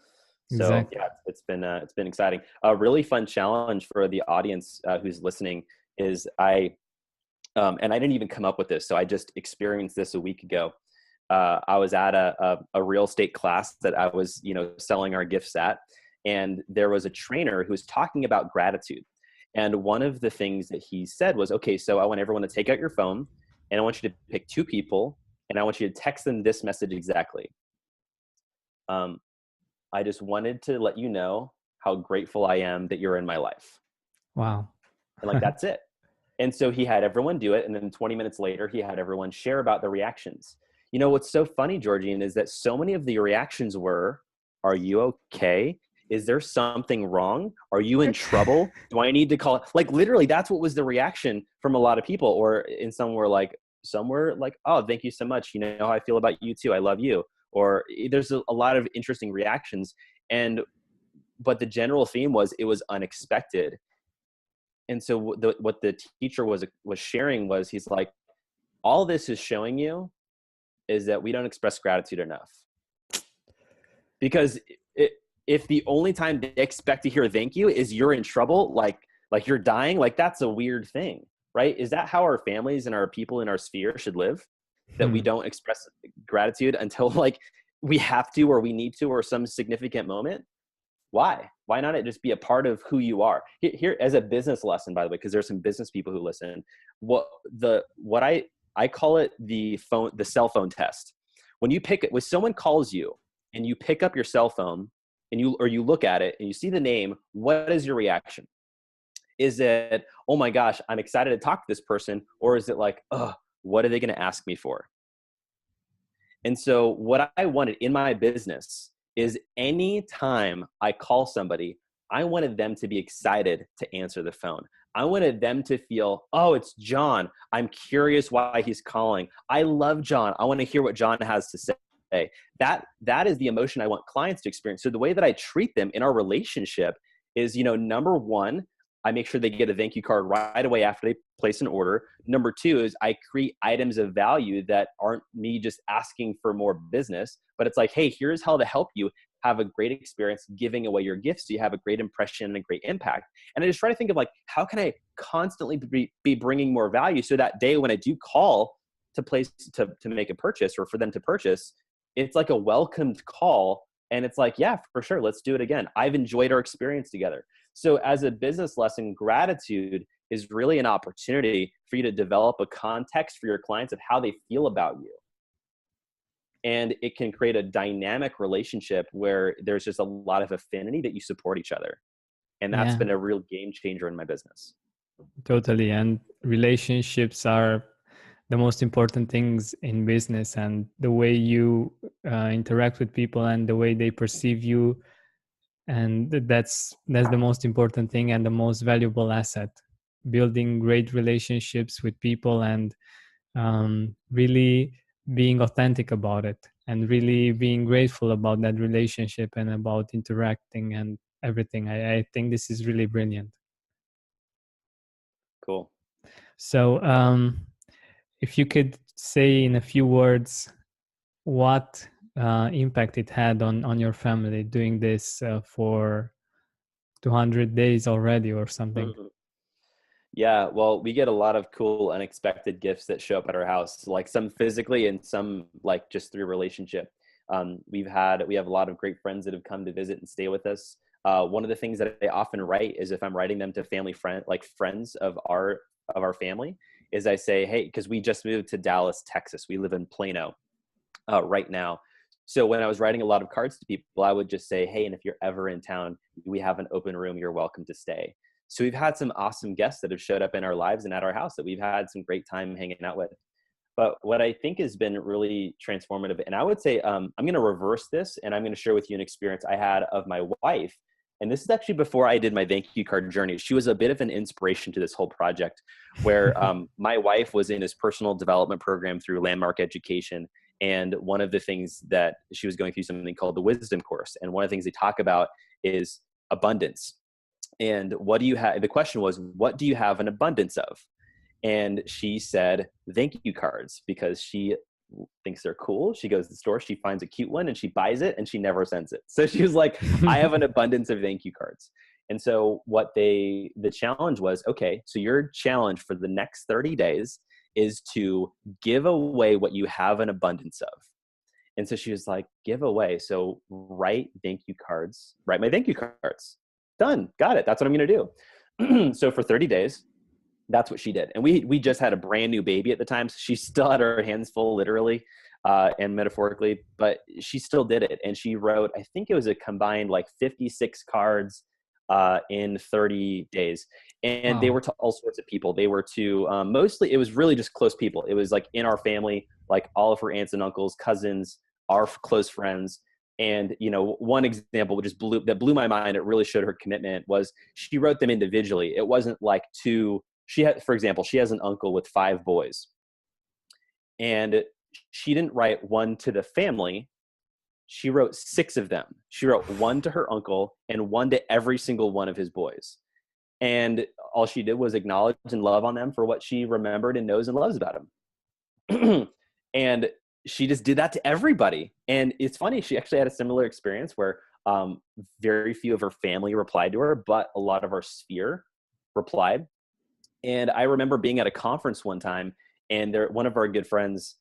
So Exactly. yeah, it's been exciting. A really fun challenge for the audience who's listening is and I didn't even come up with this. So I just experienced this a week ago. I was at a real estate class that I was, selling our gifts at. And there was a trainer who was talking about gratitude. And one of the things that he said was, okay, so I want everyone to take out your phone, and I want you to pick two people, and I want you to text them this message exactly. Um, I just wanted to let you know how grateful I am that you're in my life. Wow. And like, that's it. And so he had everyone do it. And then 20 minutes later, he had everyone share about the reactions. You know, what's so funny, Georgine, is that so many of the reactions were, are you okay? Is there something wrong? Are you in trouble? Do I need to call? Like, literally, that's what was the reaction from a lot of people. Or in some were like, oh, thank you so much. You know how I feel about you too. I love you. Or there's a lot of interesting reactions. But the general theme was, it was unexpected. And so what the teacher was sharing was, he's like, all this is showing you is that we don't express gratitude enough. Because if the only time they expect to hear thank you is you're in trouble, like you're dying, like that's a weird thing, right? Is that how our families and our people in our sphere should live? That we don't express gratitude until like we have to, or we need to, or some significant moment? Why not it just be a part of who you are? Here as a business lesson, by the way, because there's some business people who listen. What I call it, the cell phone test. When someone calls you and you pick up your cell phone and you look at it and you see the name, what is your reaction? Is it, oh my gosh, I'm excited to talk to this person? Or is it like, oh, what are they going to ask me for? And so what I wanted in my business is, any time I call somebody, I wanted them to be excited to answer the phone. I wanted them to feel, oh, it's John. I'm curious why he's calling. I love John. I want to hear what John has to say. That is the emotion I want clients to experience. So the way that I treat them in our relationship is, number one, I make sure they get a thank you card right away after they place an order. Number two is I create items of value that aren't me just asking for more business, but it's like, hey, here's how to help you have a great experience giving away your gifts so you have a great impression and a great impact. And I just try to think of like, how can I constantly be bringing more value, so that day when I do call, to make a purchase or for them to purchase, it's like a welcomed call. And it's like, yeah, for sure, let's do it again. I've enjoyed our experience together. So as a business lesson, gratitude is really an opportunity for you to develop a context for your clients of how they feel about you. And it can create a dynamic relationship where there's just a lot of affinity that you support each other. And that's Yeah, been a real game changer in my business. totally. And relationships are the most important things in business, and the way you interact with people and the way they perceive you, and that's the most important thing and the most valuable asset. Building great relationships with people and really being authentic about it, and really being grateful about that relationship and about interacting and everything. I think this is really brilliant. Cool. So if you could say in a few words what impact it had on your family doing this for 200 days already or something. Yeah, well, we get a lot of cool unexpected gifts that show up at our house, like some physically and some like just through relationship. We have a lot of great friends that have come to visit and stay with us. One of the things that I often write is, if I'm writing them to friends of our family, is I say, hey, because we just moved to Dallas, Texas. We live in Plano right now. So when I was writing a lot of cards to people, I would just say, hey, and if you're ever in town, we have an open room. You're welcome to stay. So we've had some awesome guests that have showed up in our lives and at our house that we've had some great time hanging out with. But what I think has been really transformative, and I would say I'm going to reverse this, and I'm going to share with you an experience I had of my wife. And this is actually before I did my thank you card journey. She was a bit of an inspiration to this whole project, where my wife was in this personal development program through Landmark Education. And one of the things that she was going through something called the Wisdom Course. And one of the things they talk about is abundance. And what do you have? The question was, what do you have an abundance of? And she said, thank you cards, because she thinks they're cool. She goes to the store, she finds a cute one and she buys it and she never sends it. So she was like, I have an abundance of thank you cards. And so the challenge was, okay, so your challenge for the next 30 days is to give away what you have an abundance of. And so she was like, give away. So write my thank you cards. Done. Got it. That's what I'm going to do. So for 30 days, that's what she did. And we just had a brand new baby at the time. So she still had her hands full, literally and metaphorically, but she still did it. And she wrote, I think it was a combined like 56 cards in 30 days. And Wow. they were to all sorts of people. They were to mostly, it was really just close people. It was like in our family, like all of her aunts and uncles, cousins, our close friends. And, one example that blew my mind, it really showed her commitment, was she wrote them individually. It wasn't like for example, she has an uncle with 5 boys. And she didn't write one to the family. She wrote 6 of them. She wrote one to her uncle and one to every single one of his boys. And all she did was acknowledge and love on them for what she remembered and knows and loves about them. And she just did that to everybody. And it's funny, she actually had a similar experience where very few of her family replied to her, but a lot of our sphere replied. And I remember being at a conference one time, and one of our good friends,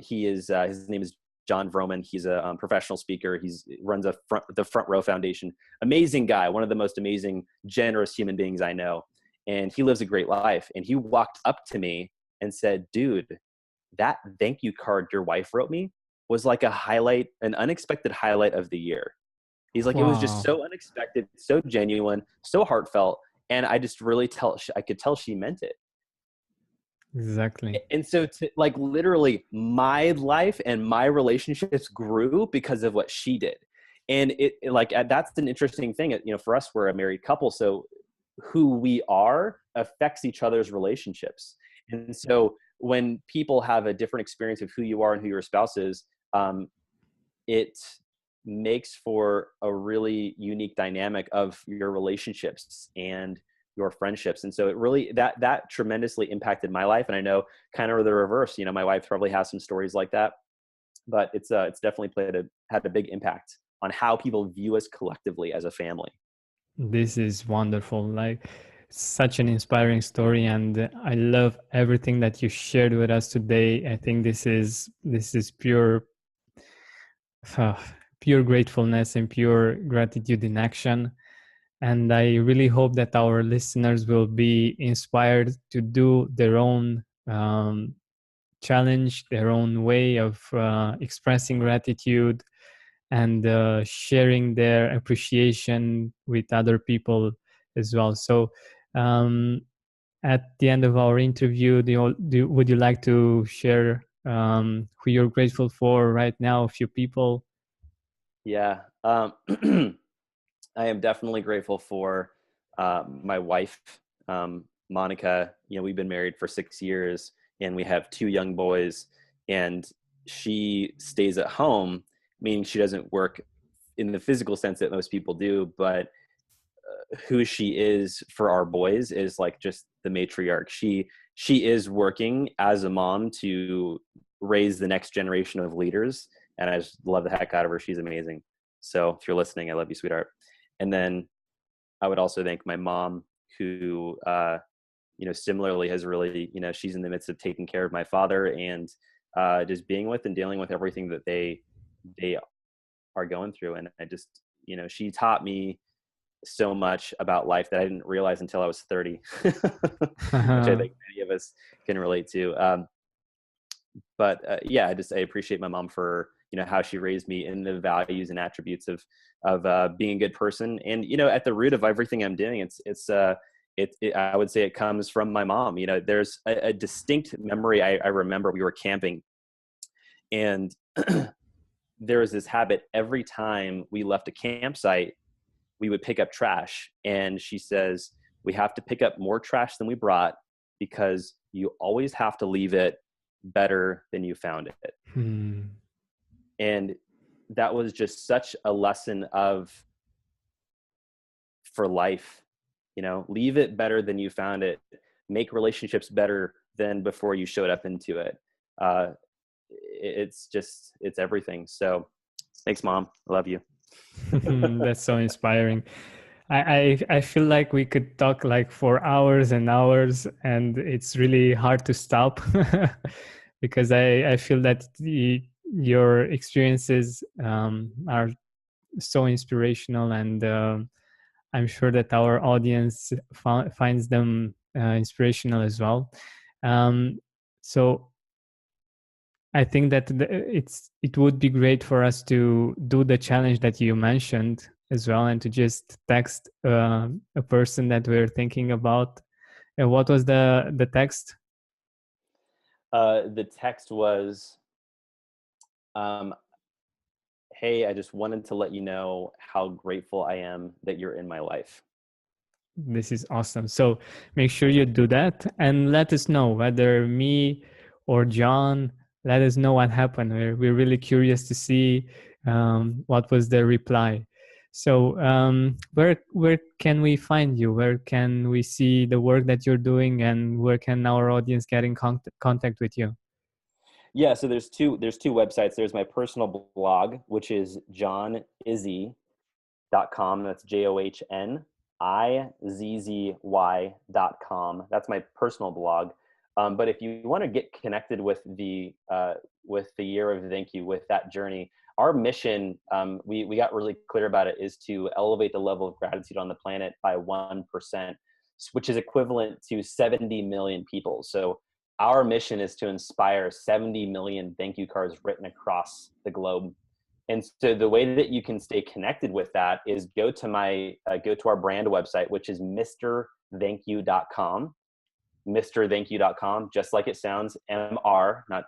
his name is John Vroman. He's a professional speaker. He runs the Front Row Foundation. Amazing guy, one of the most amazing, generous human beings I know. And he lives a great life. And he walked up to me and said, dude, that thank you card your wife wrote me was like an unexpected highlight of the year. He's like, It was just Wow. so unexpected, so genuine, so heartfelt. And I just really I could tell she meant it. Exactly. And so like literally my life and my relationships grew because of what she did. And that's an interesting thing. For us, we're a married couple. So who we are affects each other's relationships. And so when people have a different experience of who you are and who your spouse is, it makes for a really unique dynamic of your relationships and your friendships. And so it really, that tremendously impacted my life. And I know kind of the reverse, my wife probably has some stories like that, but it's definitely had a big impact on how people view us collectively as a family. This is wonderful. Like, such an inspiring story, and I love everything that you shared with us today. I think this is uh, pure gratefulness and pure gratitude in action. And I really hope that our listeners will be inspired to do their own challenge, their own way of expressing gratitude and sharing their appreciation with other people as well. So, um, at the end of our interview, would you like to share who you're grateful for right now? A few people. Yeah. I am definitely grateful for my wife, Monica. You know, we've been married for 6 years and we have two young boys, and she stays at home, meaning she doesn't work in the physical sense that most people do, but who she is for our boys is like just the matriarch. She is working as a mom to raise the next generation of leaders, and I just love the heck out of her. She's amazing. So if you're listening, I love you, sweetheart. And then I would also thank my mom, who similarly has really, she's in the midst of taking care of my father and just being with and dealing with everything that they are going through. And I just, she taught me so much about life that I didn't realize until I was 30, which I think many of us can relate to. But yeah, I appreciate my mom for, how she raised me in the values and attributes of being a good person. And, at the root of everything I'm doing, I would say it comes from my mom. There's a distinct memory. I remember we were camping, and there was this habit. Every time we left a campsite, we would pick up trash. And she says, we have to pick up more trash than we brought, because you always have to leave it better than you found it. And that was just such a lesson for life. Leave it better than you found it. Make relationships better than before you showed up into it. It's everything. So thanks, Mom. I love you. That's so inspiring. I feel like we could talk like for hours and hours, and it's really hard to stop because I feel that your experiences are so inspirational, and I'm sure that our audience finds them inspirational as well. So I think that it would be great for us to do the challenge that you mentioned as well, and to just text a person that we're thinking about. And what was the text? The text was, hey, I just wanted to let you know how grateful I am that you're in my life. This is awesome. So make sure you do that and let us know, whether me or John, let us know what happened. We're really curious to see what was the reply. So where can we find you? Where can we see the work that you're doing, and where can our audience get in contact with you? Yeah, so there's two websites. There's my personal blog, which is johnizzy.com. That's JohnIzzy.com. That's my personal blog. But if you want to get connected with the year of thank you, with that journey, our mission, we got really clear about it, is to elevate the level of gratitude on the planet by 1%, which is equivalent to 70 million people. So our mission is to inspire 70 million thank you cards written across the globe. And so the way that you can stay connected with that is go to our brand website, which is mrthankyou.com. mrthankyou.com, just like it sounds, MR, not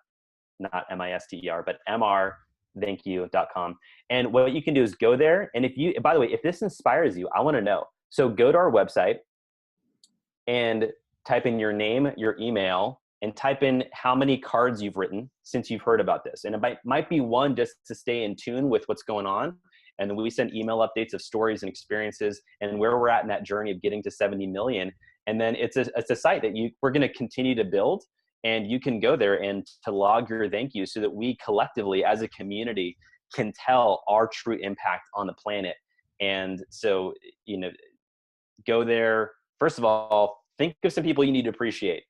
MISTER, but mrthankyou.com. And what you can do is go there. And by the way, if this inspires you, I want to know. So go to our website and type in your name, your email, and type in how many cards you've written since you've heard about this. And it might be one, just to stay in tune with what's going on. And then we send email updates of stories and experiences and where we're at in that journey of getting to 70 million. And then it's a site that we're going to continue to build, and you can go there and to log your thank you, so that we collectively as a community can tell our true impact on the planet. And so, go there, first of all, think of some people you need to appreciate.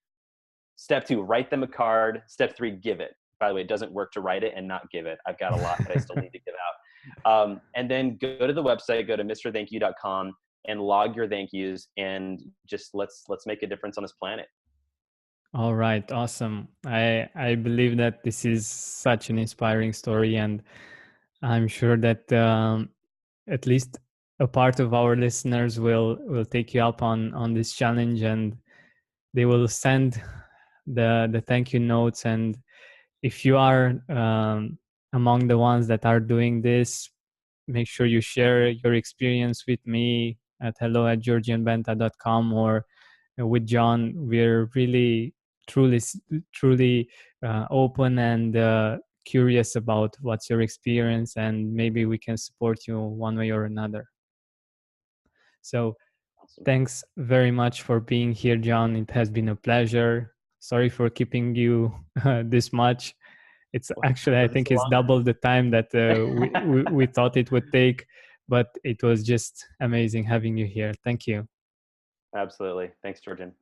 Step 2, write them a card. Step 3, give it. By the way, it doesn't work to write it and not give it. I've got a lot that I still need to give out. And then go to the website, go to mrthankyou.com and log your thank yous, and just let's make a difference on this planet. All right. Awesome. I believe that this is such an inspiring story, and I'm sure that at least a part of our listeners will take you up on this challenge, and they will send the thank you notes. And if you are among the ones that are doing this, make sure you share your experience with me at hello@georgianbenta.com or with John. We're really truly open and curious about what's your experience, and maybe we can support you one way or another. So thanks very much for being here, John. It has been a pleasure. Sorry for keeping you this much. It's actually, I think it's double the time that we thought it would take, but it was just amazing having you here. Thank you. Absolutely. Thanks, Georgian.